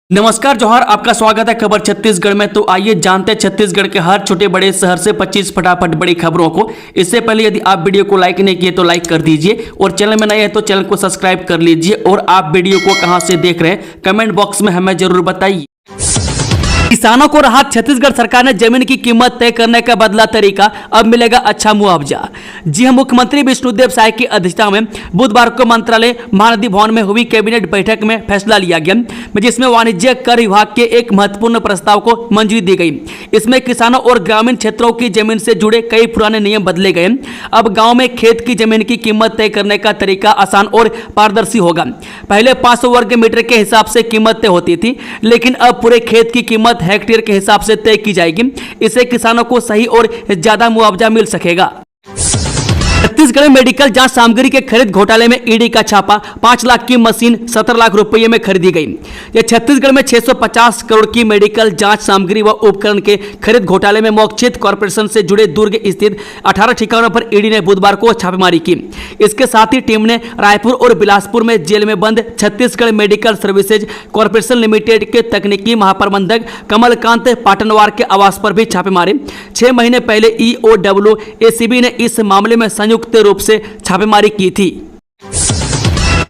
नमस्कार जोहार, आपका स्वागत है खबर छत्तीसगढ़ में। तो आइए जानते हैं छत्तीसगढ़ के हर छोटे बड़े शहर से 25 फटाफट बड़ी खबरों को। इससे पहले यदि आप वीडियो को लाइक नहीं किए तो लाइक कर दीजिए और चैनल में नए हैं तो चैनल को सब्सक्राइब कर लीजिए। और आप वीडियो को कहां से देख रहे हैं कमेंट बॉक्स में हमें जरूर बताइए। किसानों को राहत, छत्तीसगढ़ सरकार ने जमीन की कीमत तय करने का बदला तरीका, अब मिलेगा अच्छा मुआवजा। जी हां, मुख्यमंत्री विष्णुदेव साय की अध्यक्षता में बुधवार को मंत्रालय महानदी भवन में हुई कैबिनेट बैठक में फैसला लिया गया, जिसमें वाणिज्य कर विभाग के एक महत्वपूर्ण प्रस्ताव को मंजूरी दी गई। इसमें किसानों और ग्रामीण क्षेत्रों की जमीन से जुड़े कई पुराने नियम बदले गए। अब गाँव में खेत की जमीन की कीमत तय करने का तरीका आसान और पारदर्शी होगा। पहले 500 वर्ग मीटर के हिसाब से कीमत तय होती थी, लेकिन अब पूरे खेत की कीमत हेक्टेयर के हिसाब से तय की जाएगी। इससे किसानों को सही और ज्यादा मुआवजा मिल सकेगा। छत्तीसगढ़ में मेडिकल जांच सामग्री के खरीद घोटाले में ईडी का छापा, 5 लाख की मशीन 17 लाख रुपये में खरीदी गई। यह छत्तीसगढ़ में 650 करोड़ की मेडिकल जांच सामग्री व उपकरण के खरीद घोटाले में मोक्षित कॉर्पोरेशन से जुड़े दुर्ग स्थित 18 ठिकानों पर ईडी ने बुधवार को छापेमारी की। इसके साथ ही टीम ने रायपुर और बिलासपुर में जेल में बंद Chhattisgarh medical services corporation limited के तकनीकी महाप्रबंधक कमलकांत पाटनवार के आवास पर भी छापे मारे। 6 महीने पहले ईओडब्ल्यू एसीबी ने इस मामले में संयुक्त रूप से छापेमारी की थी।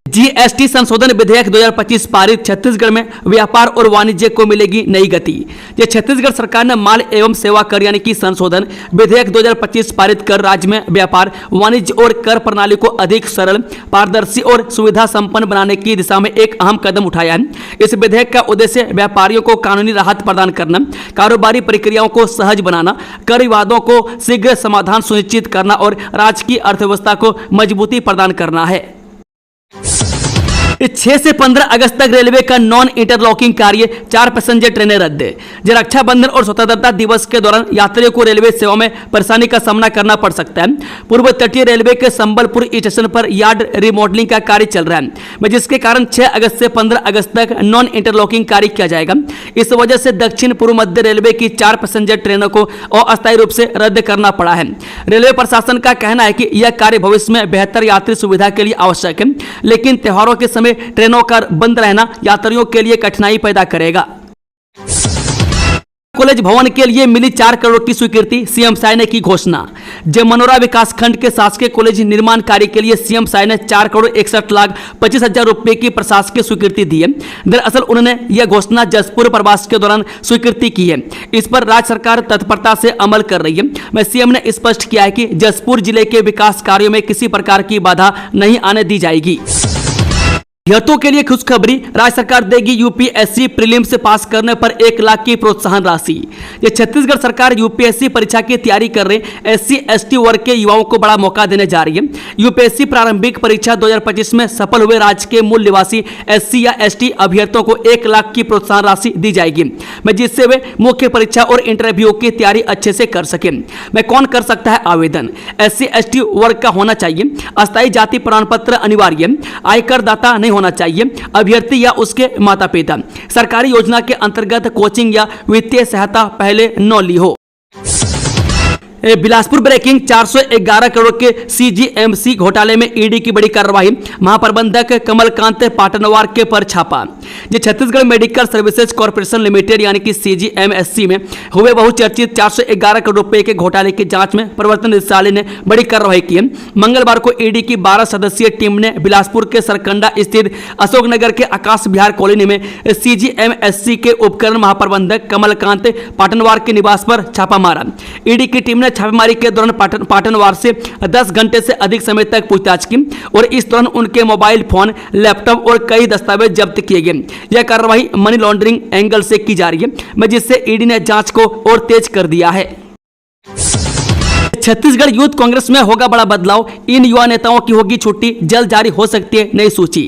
जीएसटी संशोधन विधेयक 2025 पारित, छत्तीसगढ़ में व्यापार और वाणिज्य को मिलेगी नई गति। यह छत्तीसगढ़ सरकार ने माल एवं सेवा कर यानी कि संशोधन विधेयक 2025 पारित कर राज्य में व्यापार, वाणिज्य और कर प्रणाली को अधिक सरल, पारदर्शी और सुविधा संपन्न बनाने की दिशा में एक अहम कदम उठाया है। इस विधेयक का उद्देश्य व्यापारियों को कानूनी राहत प्रदान करना, कारोबारी प्रक्रियाओं को सहज बनाना, कर विवादों को शीघ्र समाधान सुनिश्चित करना और राज्य की अर्थव्यवस्था को मजबूती प्रदान करना है। 6 से 15 अगस्त तक रेलवे का नॉन इंटरलॉकिंग कार्य, 4 पैसेंजर ट्रेनें रद्द। रक्षाबंधन और स्वतंत्रता दिवस के दौरान यात्रियों को रेलवे सेवा में परेशानी का सामना करना पड़ सकता है। पूर्व तटीय रेलवे के संबलपुर स्टेशन पर यार्ड रिमॉडलिंग का कार्य चल रहा है, जिसके कारण 6 अगस्त से 15 अगस्त तक नॉन इंटरलॉकिंग कार्य किया जाएगा। इस वजह से दक्षिण पूर्व मध्य रेलवे की 4 पैसेंजर ट्रेनों को अस्थायी रूप से रद्द करना पड़ा है। रेलवे प्रशासन का कहना है कि यह कार्य भविष्य में बेहतर यात्री सुविधा के लिए आवश्यक है, लेकिन त्योहारों के समय ट्रेनों का बंद रहना यात्रियों के लिए कठिनाई पैदा करेगा। कॉलेज भवन के लिए मिली 4 करोड़ की स्वीकृति, सीएम साय ने की घोषणा। जमनोरा विकासखंड के शासकीय कॉलेज निर्माण कार्य के लिए सीएम साय ने 4 करोड़ 61 लाख 25 हजार रुपए की प्रशासकीय स्वीकृति दी है। दरअसल उन्होंने यह घोषणा जसपुर प्रवास के दौरान स्वीकृति की है। इस पर राज्य सरकार तत्परता से अमल कर रही है। वह सीएम ने स्पष्ट किया है कि जसपुर जिले के विकास कार्यों में किसी प्रकार की बाधा नहीं आने दी जाएगी। अभ्यर्थियों के लिए खुशखबरी, राज्य सरकार देगी यूपीएससी प्रीलिम्स से पास करने पर 1 लाख की प्रोत्साहन राशि। ये छत्तीसगढ़ सरकार यूपीएससी परीक्षा की तैयारी कर रहे SC/ST वर्ग के युवाओं को बड़ा मौका देने जा रही है। यूपीएससी प्रारंभिक परीक्षा 2025 में सफल हुए राज्य के मूल निवासी SC या ST अभ्यर्थियों को 1 लाख की प्रोत्साहन राशि दी जाएगी, जिससे वे मुख्य परीक्षा और इंटरव्यू की तैयारी अच्छे से कर सके। कौन कर सकता है आवेदन? SC/ST वर्ग का होना चाहिए, अस्थायी जाति प्रमाण पत्र अनिवार्य, आयकर दाता नहीं होना चाहिए, अभ्यर्थी या उसके माता पिता सरकारी योजना के अंतर्गत कोचिंग या वित्तीय सहायता पहले न ली हो। बिलासपुर ब्रेकिंग, 411 करोड़ के CGMC घोटाले में ईडी की बड़ी कार्रवाई, महाप्रबंधक कमलकांत पाटनवार के पर छापा। ये Chhattisgarh medical services corporation limited यानी कि CGMSC में हुए बहुचर्चित 411 करोड़ रुपए के घोटाले की जांच में प्रवर्तन निदेशालय ने बड़ी कार्रवाई की है। मंगलवार को ईडी की 12 सदस्यीय टीम ने बिलासपुर के सरकंडा स्थित अशोकनगर के आकाश विहार कॉलोनी में CGMSC के उपकरण महाप्रबंधक कमलकांत पाटनवार के निवास पर छापा मारा। ईडी की टीम ने छापेमारी के दौरान पाटनवार से 10 घंटे से अधिक समय तक पूछताछ की और इस दौरान उनके मोबाइल फोन, लैपटॉप और कई दस्तावेज जब्त किए गए। यह कार्रवाई मनी लॉन्ड्रिंग एंगल से की जा रही है, जिससे ईडी ने जांच को और तेज कर दिया है। छत्तीसगढ़ यूथ कांग्रेस में होगा बड़ा बदलाव, इन युवा नेताओं की होगी छुट्टी, जल्द जारी हो सकती है नई सूची।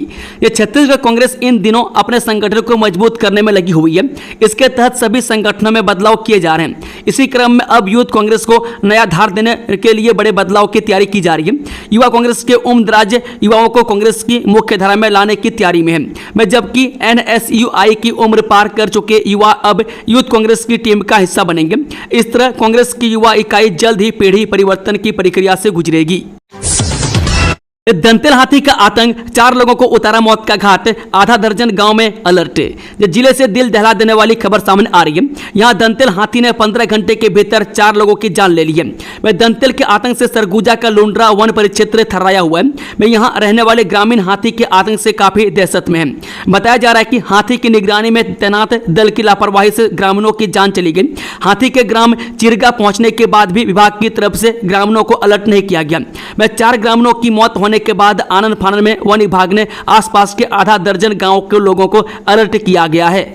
ये छत्तीसगढ़ कांग्रेस इन दिनों अपने संगठन को मजबूत करने में लगी हुई है। इसके तहत सभी संगठनों में बदलाव किए जा रहे हैं। इसी क्रम में अब यूथ कांग्रेस को नया धार देने के लिए बड़े बदलाव की तैयारी की जा रही है। युवा कांग्रेस के उम्रदराज युवाओं को कांग्रेस की मुख्य धारा में लाने की तैयारी में है, जबकि NSUI की उम्र पार कर चुके युवा अब यूथ कांग्रेस की टीम का हिस्सा बनेंगे। इस तरह कांग्रेस की युवा इकाई जल्द ही पीढ़ी परिवर्तन की प्रक्रिया से गुजरेगी। दंतेल हाथी का आतंक, 4 लोगों को उतारा मौत का घाट, आधा दर्जन गांव में अलर्ट। जिले से दिल दहला देने वाली खबर सामने आ रही है। यहां दंतेल हाथी ने 15 घंटे के भीतर 4 लोगों की जान ले ली है। मैं दंतेल के आतंक से सरगुजा का लुंड्रा वन परिक्षेत्र थर्राया हुआ है। मैं यहां रहने वाले ग्रामीण हाथी के आतंक से काफी दहशत में है। बताया जा रहा है कि हाथी की निगरानी में तैनात दल की लापरवाही से ग्रामीणों की जान चली गई। हाथी के ग्राम चिरगा पहुंचने के बाद भी विभाग की तरफ से ग्रामीणों को अलर्ट नहीं किया गया। मैं 4 ग्रामीणों की मौत होने के बाद आनंद फानन में वन विभाग ने आसपास के आधा दर्जन गांवों के लोगों को अलर्ट किया गया है।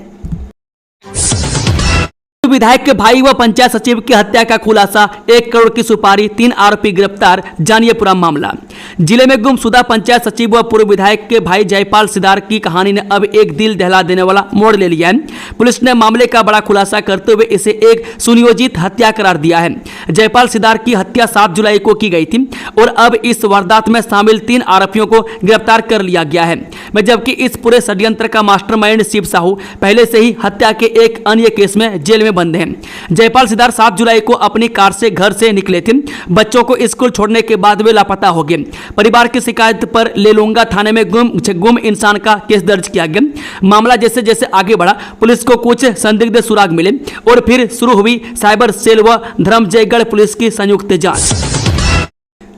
विधायक के भाई व पंचायत सचिव की हत्या का खुलासा, 1 करोड़ की सुपारी, 3 आरोपी गिरफ्तार। जानिए पूरा मामला। जिले में गुमशुदा पंचायत सचिव व पूर्व विधायक के भाई जयपाल सिदार की कहानी ने अब एक दिल दहला देने वाला मोड़ ले लिया है। पुलिस ने मामले का बड़ा खुलासा करते हुए इसे एक सुनियोजित हत्या करार दिया है। जयपाल सिदार की हत्या 7 जुलाई को की गई थी और अब इस वारदात में शामिल 3 आरोपियों को गिरफ्तार कर लिया गया है। जबकि इस पूरे षड्यंत्र का मास्टरमाइंड शिव साहू पहले से ही हत्या के एक अन्य केस में जेल में बंद हैं। जयपाल सिदार 7 जुलाई को अपनी कार से घर से निकले थे। बच्चों को स्कूल छोड़ने के बाद वे लापता हो गए। परिवार की शिकायत पर लेलूंगा थाने में गुम इंसान का केस दर्ज किया गया। मामला जैसे जैसे आगे बढ़ा, पुलिस को कुछ संदिग्ध सुराग मिले और फिर शुरू हुई साइबर सेल व धर्मजयगढ़ पुलिस की संयुक्त जांच।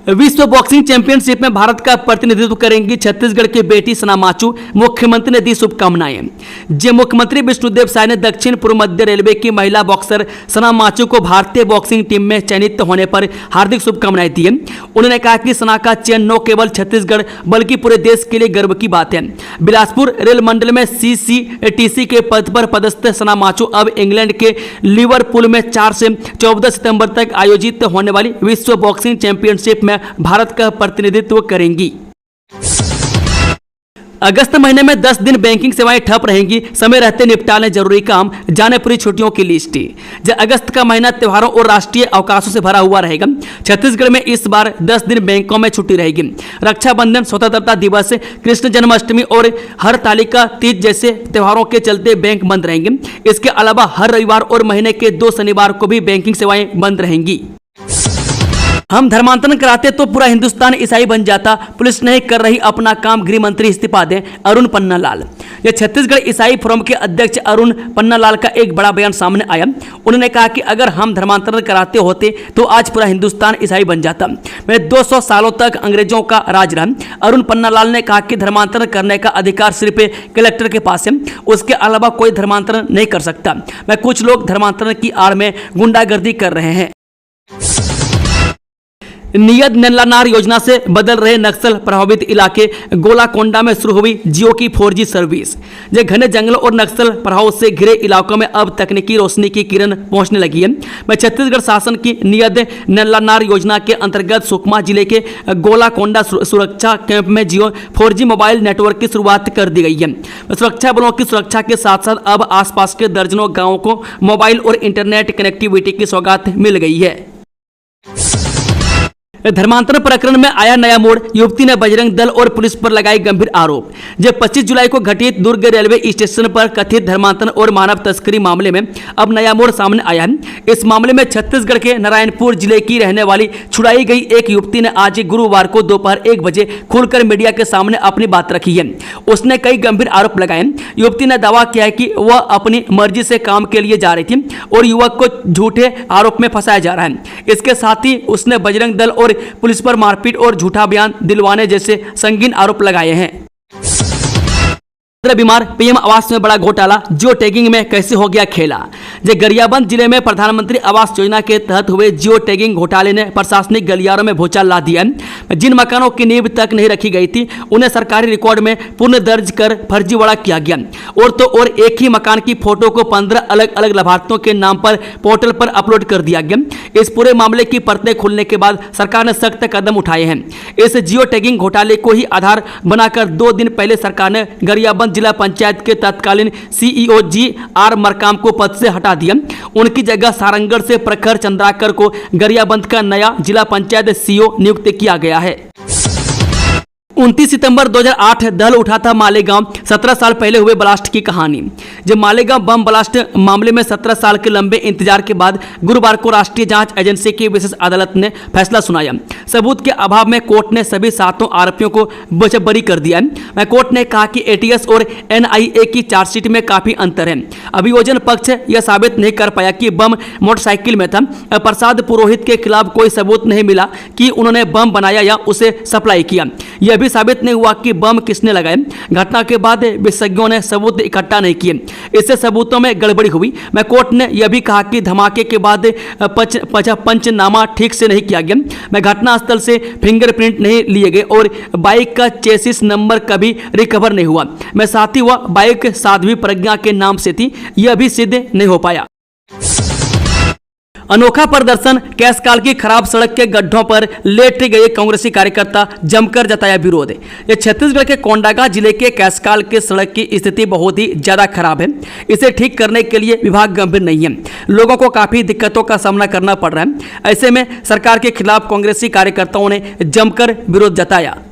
विश्व बॉक्सिंग चैंपियनशिप में भारत का प्रतिनिधित्व करेंगी छत्तीसगढ़ की बेटी सना माचू। मुख्यमंत्री ने दी शुभकामनाएं। जे मुख्यमंत्री विष्णुदेव साय ने दक्षिण पूर्व मध्य रेलवे की महिला बॉक्सर सना माचू को भारतीय बॉक्सिंग टीम में चयनित होने पर हार्दिक शुभकामनाएं दी। उन्होंने कहा कि सना का चयन न केवल छत्तीसगढ़ बल्कि पूरे देश के लिए गर्व की बात है। बिलासपुर रेल मंडल में CCTC के पद पर पदस्थ सना माचू अब इंग्लैंड के लिवरपूल में 4 से 14 सितंबर तक आयोजित होने वाली विश्व बॉक्सिंग चैंपियनशिप में भारत का प्रतिनिधित्व करेंगी। अगस्त महीने में 10 दिन बैंकिंग सेवाएं ठप रहेंगी। समय रहते निपटा लें जरूरी काम। जाने पूरी छुट्टियों की लिस्ट। अगस्त का महीना त्योहारों और राष्ट्रीय अवकाशों से भरा हुआ रहेगा। छत्तीसगढ़ में इस बार 10 दिन बैंकों में छुट्टी रहेगी। रक्षाबंधन, स्वतंत्रता दिवस, कृष्ण जन्माष्टमी और हरतालिका तीज जैसे त्योहारों के चलते बैंक बंद रहेंगे। इसके अलावा हर रविवार और महीने के 2 शनिवार को भी बैंकिंग सेवाएं बंद रहेंगी। हम धर्मांतरण कराते तो पूरा हिंदुस्तान ईसाई बन जाता। पुलिस नहीं कर रही अपना काम, गृह मंत्री इस्तीफा दें। अरुण पन्नालाल। यह छत्तीसगढ़ ईसाई फोरम के अध्यक्ष अरुण पन्नालाल का एक बड़ा बयान सामने आया। उन्होंने कहा कि अगर हम धर्मांतरण कराते होते तो आज पूरा हिंदुस्तान ईसाई बन जाता। 200 सालों तक अंग्रेजों का राज रहा। अरुण पन्नालाल ने कहा कि धर्मांतरण करने का अधिकार सिर्फ कलेक्टर के पास है, उसके अलावा कोई धर्मांतरण नहीं कर सकता। कुछ लोग धर्मांतरण की आड़ में गुंडागर्दी कर रहे हैं। नियत नल्लानार योजना से बदल रहे नक्सल प्रभावित इलाके। गोलाकोंडा में शुरू हुई जियो की 4G सर्विस। घने जंगलों और नक्सल प्रभाव से घिरे इलाकों में अब तकनीकी रोशनी की किरण पहुंचने लगी है। छत्तीसगढ़ शासन की नियत नल्लानार योजना के अंतर्गत सुकमा जिले के गोलाकोंडा सुरक्षा कैंप में जियो 4G मोबाइल नेटवर्क की शुरुआत कर दी गई है। सुरक्षा बलों की सुरक्षा के साथ साथ अब आसपास के दर्जनों गाँवों को मोबाइल और इंटरनेट कनेक्टिविटी की सौगात मिल गई है। धर्मांतरण प्रकरण में आया नया मोड़। युवती ने बजरंग दल और पुलिस पर लगाए गंभीर आरोप। 25 जुलाई को घटित दुर्ग रेलवे स्टेशन पर कथित धर्मांतरण और मानव तस्करी मामले में अब नया मोड़ सामने आया है। इस मामले में छत्तीसगढ़ के नारायणपुर जिले की रहने वाली छुड़ाई गई एक युवती ने आज गुरुवार को दोपहर 1 बजे खुलकर मीडिया के सामने अपनी बात रखी है। उसने कई गंभीर आरोप लगाए। युवती ने दावा किया है कि वह अपनी मर्जी से काम के लिए जा रही थी और युवक को झूठे आरोप में फंसाया जा रहा है। इसके साथ ही उसने बजरंग दल और पुलिस पर मारपीट और झूठा बयान दिलवाने जैसे संगीन आरोप लगाए हैं। बीमार, पीएम आवास में बड़ा घोटाला। जियो टैगिंग में कैसे हो गया खेला। गरियाबंद जिले में प्रधानमंत्री आवास योजना के तहत हुए जियो टैगिंग घोटाले ने प्रशासनिक गलियारों में भूचाल ला दिया। जिन मकानों की नींव तक नहीं रखी गई थी उन्हें सरकारी रिकॉर्ड में पुनः दर्ज कर फर्जीवाड़ा किया गया। और तो और एक ही मकान की फोटो को 15 अलग अलग लाभार्थियों के नाम पर पोर्टल पर अपलोड कर दिया गया। इस पूरे मामले की परतें खुलने के बाद सरकार ने सख्त कदम उठाए हैं। इस जियो टैगिंग घोटाले को ही आधार बनाकर 2 दिन पहले सरकार ने गरियाबंद जिला पंचायत के तत्कालीन CEO GR मरकाम को पद से हटा दिया। उनकी जगह सारंगढ़ से प्रखर चंद्राकर को गरियाबंद का नया जिला पंचायत CO नियुक्त किया गया है। 29 सितंबर 2008 दल उठा था मालेगांव। 17 साल पहले हुए ब्लास्ट की कहानी। जब मालेगांव बम ब्लास्ट मामले में 17 साल के लंबे इंतजार के बाद गुरुवार को राष्ट्रीय जांच एजेंसी की विशेष अदालत ने फैसला सुनाया। सबूत के अभाव में कोर्ट ने सभी 7 आरोपियों को बरी कर दिया है। कोर्ट ने कहा कि एटीएस और एनआईए की चार्जशीट में काफी अंतर है। अभियोजन पक्ष यह साबित नहीं कर पाया कि बम मोटरसाइकिल में था। प्रसाद पुरोहित के खिलाफ कोई सबूत नहीं मिला कि उन्होंने बम बनाया या उसे सप्लाई किया। यह भी साबित नहीं हुआ कि बम किसने लगाए। घटना के बाद विशेषज्ञों ने सबूत इकट्ठा नहीं किए, इससे सबूतों में गड़बड़ी हुई। कोर्ट ने यह भी कहा कि धमाके के बाद पंचनामा ठीक से नहीं किया गया। घटनास्थल से फिंगरप्रिंट नहीं लिए गए और बाइक का चेसिस नंबर कभी रिकवर नहीं हुआ। साथ ही वह बाइक साध्वी प्रज्ञा के नाम से थी, यह भी सिद्ध नहीं हो पाया। अनोखा प्रदर्शन। कैसकाल की खराब सड़क के गड्ढों पर लेट गए कांग्रेसी कार्यकर्ता, जमकर जताया विरोध। ये छत्तीसगढ़ के कोंडागांव जिले के कैसकाल के सड़क की स्थिति बहुत ही ज्यादा खराब है। इसे ठीक करने के लिए विभाग गंभीर नहीं है। लोगों को काफी दिक्कतों का सामना करना पड़ रहा है। ऐसे में सरकार के खिलाफ कांग्रेसी कार्यकर्ताओं ने जमकर विरोध जताया।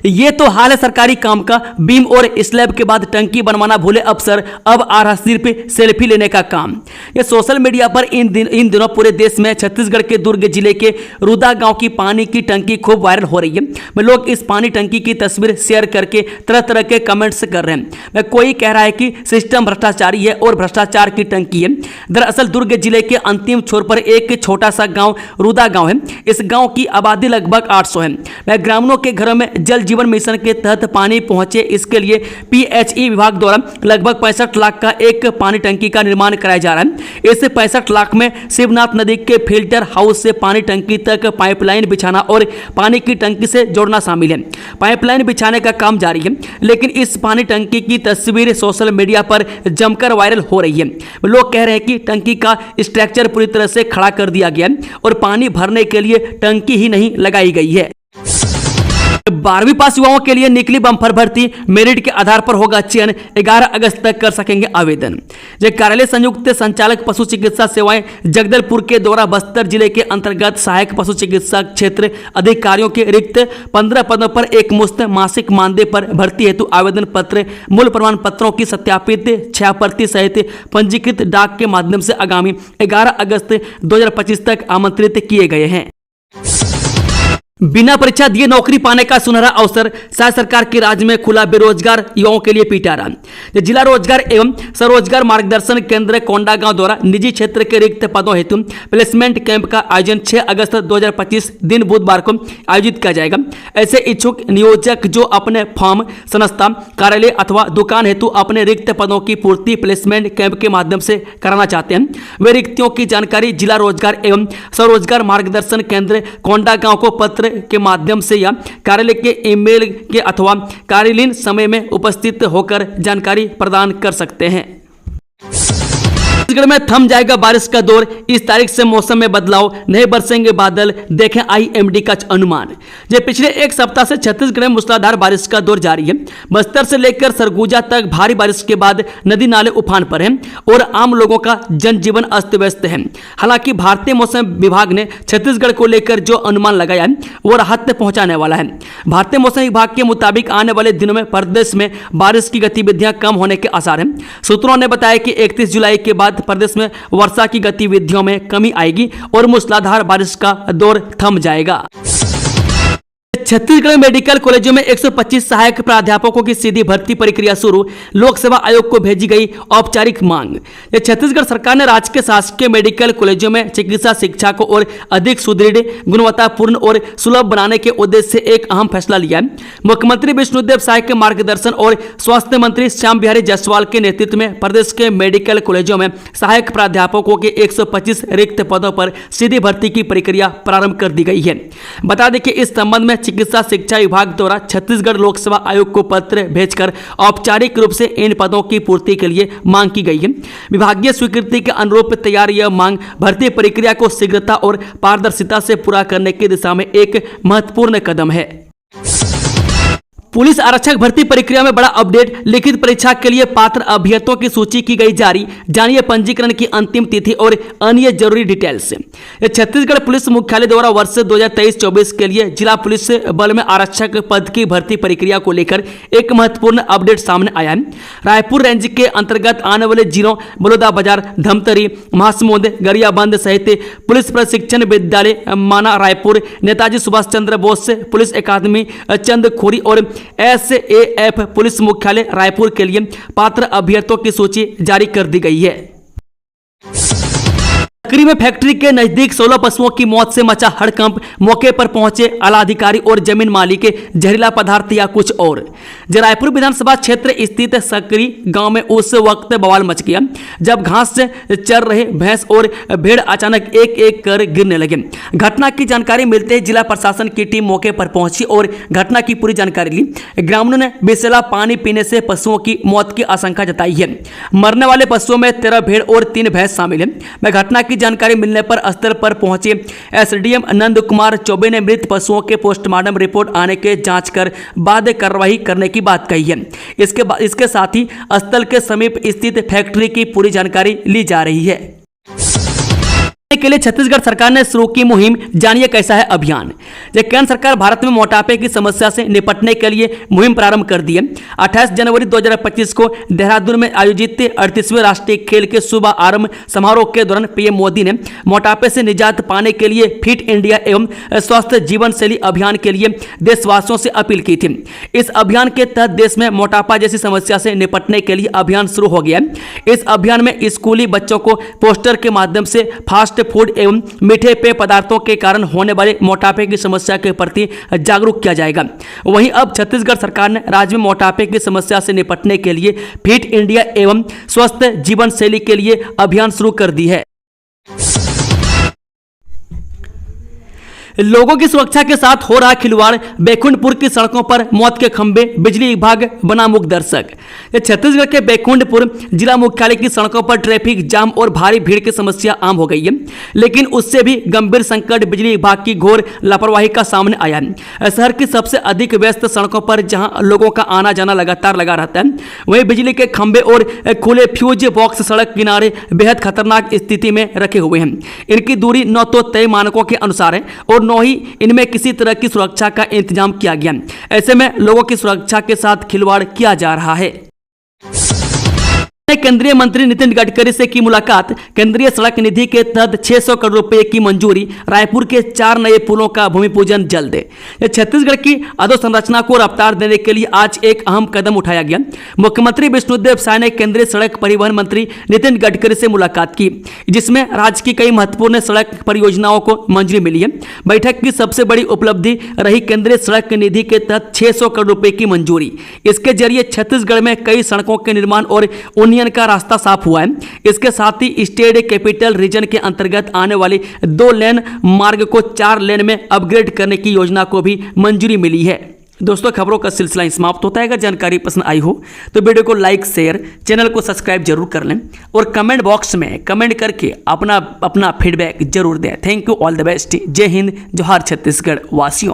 ये तो हाल है सरकारी काम का। बीम और स्लैब के बाद टंकी बनवाना भूले अफसर, अब आ रहा सिर्फ सेल्फी लेने का काम। ये सोशल मीडिया पर इन दिनों पूरे देश में छत्तीसगढ़ के दुर्ग जिले के रुदा गांव की पानी की टंकी खूब वायरल हो रही है। लोग इस पानी टंकी की तस्वीर शेयर करके तरह तरह के कमेंट्स कर रहे हैं। कोई कह रहा है कि सिस्टम भ्रष्टाचारी है और भ्रष्टाचार की टंकी है। दरअसल दुर्ग जिले के अंतिम छोर पर एक छोटा सा गाँव रुदा गाँव है। इस गाँव की आबादी लगभग 800 है। ग्रामीणों के घरों में जल जीवन मिशन के तहत पानी पहुंचे, इसके लिए पीएचई विभाग द्वारा लगभग 65 लाख का एक पानी टंकी का निर्माण कराया जा रहा है। इस 65 लाख में शिवनाथ नदी के फिल्टर हाउस से पानी टंकी तक पाइपलाइन बिछाना और पानी की टंकी से जोड़ना शामिल है। पाइपलाइन बिछाने का काम जारी है, लेकिन इस पानी टंकी की तस्वीर सोशल मीडिया पर जमकर वायरल हो रही है। लोग कह रहे हैं कि टंकी का स्ट्रक्चर पूरी तरह से खड़ा कर दिया गया और पानी भरने के लिए टंकी ही नहीं लगाई गई है। 12वीं पास युवाओं के लिए निकली बम्पर भर्ती। मेरिट के आधार पर होगा चयन। 11 अगस्त तक कर सकेंगे आवेदन। कार्यालय संयुक्त संचालक पशु चिकित्सा सेवाएं जगदलपुर के द्वारा बस्तर जिले के अंतर्गत सहायक पशु चिकित्सा क्षेत्र अधिकारियों के रिक्त 15 पदों पर एक मुश्त मासिक मानदेय पर भर्ती हेतु आवेदन पत्र, मूल प्रमाण पत्रों की सत्यापित 6 प्रति सहित पंजीकृत डाक के माध्यम से आगामी 11 अगस्त 2025 तक आमंत्रित किए गए हैं। बिना परीक्षा दिए नौकरी पाने का सुनहरा अवसर। शायद सरकार के राज्य में खुला बेरोजगार युवाओं के लिए पिटारा। जिला रोजगार एवं स्वरोजगार मार्गदर्शन केंद्र कोंडागांव द्वारा निजी क्षेत्र के रिक्त पदों हेतु प्लेसमेंट कैंप का आयोजन 6 अगस्त 2025 दिन बुधवार को आयोजित किया जाएगा। ऐसे इच्छुक नियोजक जो अपने फॉर्म, संस्था, कार्यालय अथवा दुकान हेतु अपने रिक्त पदों की पूर्ति प्लेसमेंट कैंप के माध्यम से कराना चाहते हैं, वे रिक्तियों की जानकारी जिला रोजगार एवं स्वरोजगार मार्गदर्शन केंद्र कोंडागांव को पत्र के माध्यम से या कार्यालय के ईमेल के अथवा कार्यालयीन समय में उपस्थित होकर जानकारी प्रदान कर सकते हैं। छत्तीसगढ़ में थम जाएगा बारिश का दौर। इस तारीख से मौसम में बदलाव, नहीं बरसेंगे बादल, देखें आईएमडी का अनुमान। पिछले एक सप्ताह से छत्तीसगढ़ में मूसलाधार बारिश का दौर जारी है। बस्तर से लेकर सरगुजा तक भारी बारिश के बाद नदी नाले उफान पर हैं और आम लोगों का जनजीवन अस्त व्यस्त है। हालांकि भारतीय मौसम विभाग ने छत्तीसगढ़ को लेकर जो अनुमान लगाया है वो राहत पहुंचाने वाला है। भारतीय मौसम विभाग के मुताबिक आने वाले दिनों में प्रदेश में बारिश की गतिविधियां कम होने के आसार हैं। सूत्रों ने बताया कि 31 जुलाई के बाद प्रदेश में वर्षा की गतिविधियों में कमी आएगी और मूसलाधार बारिश का दौर थम जाएगा। छत्तीसगढ़ मेडिकल कॉलेजों में 125 सहायक प्राध्यापकों की सीधी भर्ती प्रक्रिया शुरू। लोक सेवा आयोग को भेजी गई औपचारिक मांग। छत्तीसगढ़ सरकार ने राज्य के शासकीय मेडिकल कॉलेजों में चिकित्सा शिक्षा को और अधिक सुदृढ़, गुणवत्तापूर्ण और सुलभ बनाने के उद्देश्य से एक अहम फैसला लिया है। मुख्यमंत्री विष्णुदेव साय के मार्गदर्शन और स्वास्थ्य मंत्री श्याम बिहारी जायसवाल के नेतृत्व में प्रदेश के मेडिकल कॉलेजों में सहायक प्राध्यापकों के 125 रिक्त पदों पर सीधी भर्ती की प्रक्रिया प्रारंभ कर दी गई है। बता दें कि इस संबंध में चिकित्सा शिक्षा विभाग द्वारा छत्तीसगढ़ लोक सेवा आयोग को पत्र भेजकर औपचारिक रूप से इन पदों की पूर्ति के लिए मांग की गई है। विभागीय स्वीकृति के अनुरूप तैयार यह मांग भर्ती प्रक्रिया को शीघ्रता और पारदर्शिता से पूरा करने की दिशा में एक महत्वपूर्ण कदम है। पुलिस आरक्षक भर्ती प्रक्रिया में बड़ा अपडेट। लिखित परीक्षा के लिए पात्र अभ्यर्थियों की सूची की गई जारी। जानिए पंजीकरण की अंतिम तिथि और अन्य जरूरी डिटेल्स। छत्तीसगढ़ पुलिस मुख्यालय द्वारा वर्ष 2023-24 के लिए जिला पुलिस बल में आरक्षक पद की भर्ती प्रक्रिया को लेकर एक महत्वपूर्ण अपडेट सामने आया है। रायपुर रेंज के अंतर्गत आने वाले जिलों बलौदाबाजार, धमतरी, महासमुंद, गरियाबंद सहित पुलिस प्रशिक्षण विद्यालय माना रायपुर, नेताजी सुभाष चंद्र बोस पुलिस अकादमी चंदखोरी और SAF पुलिस मुख्यालय रायपुर के लिए पात्र अभ्यर्थियों की सूची जारी कर दी गई है। सकरी में फैक्ट्री के नजदीक 16 पशुओं की मौत से मचा हड़कंप। मौके पर पहुंचे आलाधिकारी और जमीन मालिक। जहरीला पदार्थ या कुछ और। रायपुर विधानसभा क्षेत्र स्थित सकरी गांव में उस वक्त बवाल मच गया जब घास से चर रहे भैंस और भेड़ अचानक एक एक कर गिरने लगे। घटना की जानकारी मिलते ही जिला प्रशासन की टीम मौके पर पहुंची और घटना की पूरी जानकारी ली। ग्रामीणों ने विषैला पानी पीने से पशुओं की मौत की आशंका जताई है। मरने वाले पशुओं में 13 भेड़ और 3 भैंस शामिल है। घटना की जानकारी मिलने पर स्थल पर पहुंचे SDM नंद कुमार चौबे ने मृत पशुओं के पोस्टमार्टम रिपोर्ट आने के जांच कर बाद कार्रवाई करने की बात कही है। इसके साथ ही स्थल के समीप स्थित फैक्ट्री की पूरी जानकारी ली जा रही है। के लिए छत्तीसगढ़ सरकार ने शुरू की मुहिम। जानिए कैसा है अभियान। केंद्र सरकार भारत में मोटापे की समस्या से निपटने के लिए मुहिम प्रारंभ कर दी है। 28 जनवरी 2025 को देहरादून में आयोजित 38वें राष्ट्रीय खेल के शुभ आरंभ समारोह के दौरान PM मोदी ने मोटापे से निजात पाने के लिए फिट इंडिया एवं स्वस्थ जीवन शैली अभियान के लिए देशवासियों से अपील की थी। इस अभियान के तहत देश में मोटापा जैसी समस्या से निपटने के लिए अभियान शुरू हो गया है। इस अभियान में स्कूली बच्चों को पोस्टर के माध्यम से फास्ट फूड एवं मीठे पेय पदार्थों के कारण होने वाले मोटापे की समस्या के प्रति जागरूक किया जाएगा। वहीं अब छत्तीसगढ़ सरकार ने राज्य में मोटापे की समस्या से निपटने के लिए फिट इंडिया एवं स्वस्थ जीवन शैली के लिए अभियान शुरू कर दी है। लोगों की सुरक्षा के साथ हो रहा खिलवाड़। बैकुंठपुर की सड़कों पर मौत के खंभे, बिजली विभाग बना मुख्य दर्शक। छत्तीसगढ़ के बैकुंठपुर जिला मुख्यालय की सड़कों पर ट्रैफिक जाम और भारी भीड़ की समस्या आम हो गई है, लेकिन उससे भी गंभीर संकट बिजली विभाग की घोर लापरवाही का सामने आया है। शहर की सबसे अधिक व्यस्त सड़कों पर जहां लोगों का आना जाना लगातार लगा रहता है, वहीं बिजली के खंभे और खुले फ्यूज बॉक्स सड़क किनारे बेहद खतरनाक स्थिति में रखे हुए हैं। इनकी दूरी न तो तय मानकों के अनुसार है और न ही इनमें किसी तरह की सुरक्षा का इंतजाम किया गया। ऐसे में लोगों की सुरक्षा के साथ खिलवाड़ किया जा रहा है। केंद्रीय मंत्री नितिन गडकरी से की मुलाकात। केंद्रीय सड़क निधि के तहत 600 करोड़ रुपए की मंजूरी। रायपुर के 4 नए पुलों का भूमि पूजन जल्द। छत्तीसगढ़ की अधोसंरचना को रफ्तार देने के लिए आज एक अहम कदम उठाया गया। मुख्यमंत्री विष्णुदेव साय ने केंद्रीय सड़क परिवहन मंत्री नितिन गडकरी से मुलाकात की, जिसमें राज्य की कई महत्वपूर्ण सड़क परियोजनाओं को मंजूरी मिली है। बैठक की सबसे बड़ी उपलब्धि रही केंद्रीय सड़क निधि के तहत 600 करोड़ रुपए की मंजूरी। इसके जरिए छत्तीसगढ़ में कई सड़कों के निर्माण और का रास्ता साफ हुआ है। इसके साथ ही स्टेट कैपिटल रीजन के अंतर्गत आने वाले 2 लेन मार्ग को 4 लेन में अपग्रेड करने की योजना को भी मंजूरी मिली है। दोस्तों, खबरों का सिलसिला समाप्त होता है। अगर जानकारी पसंद आई हो तो वीडियो को लाइक, शेयर, चैनल को सब्सक्राइब जरूर कर लें और कमेंट बॉक्स में कमेंट करके अपना फीडबैक जरूर दें। Thank you, all the best. जय हिंद, जोहार छत्तीसगढ़ वासियों।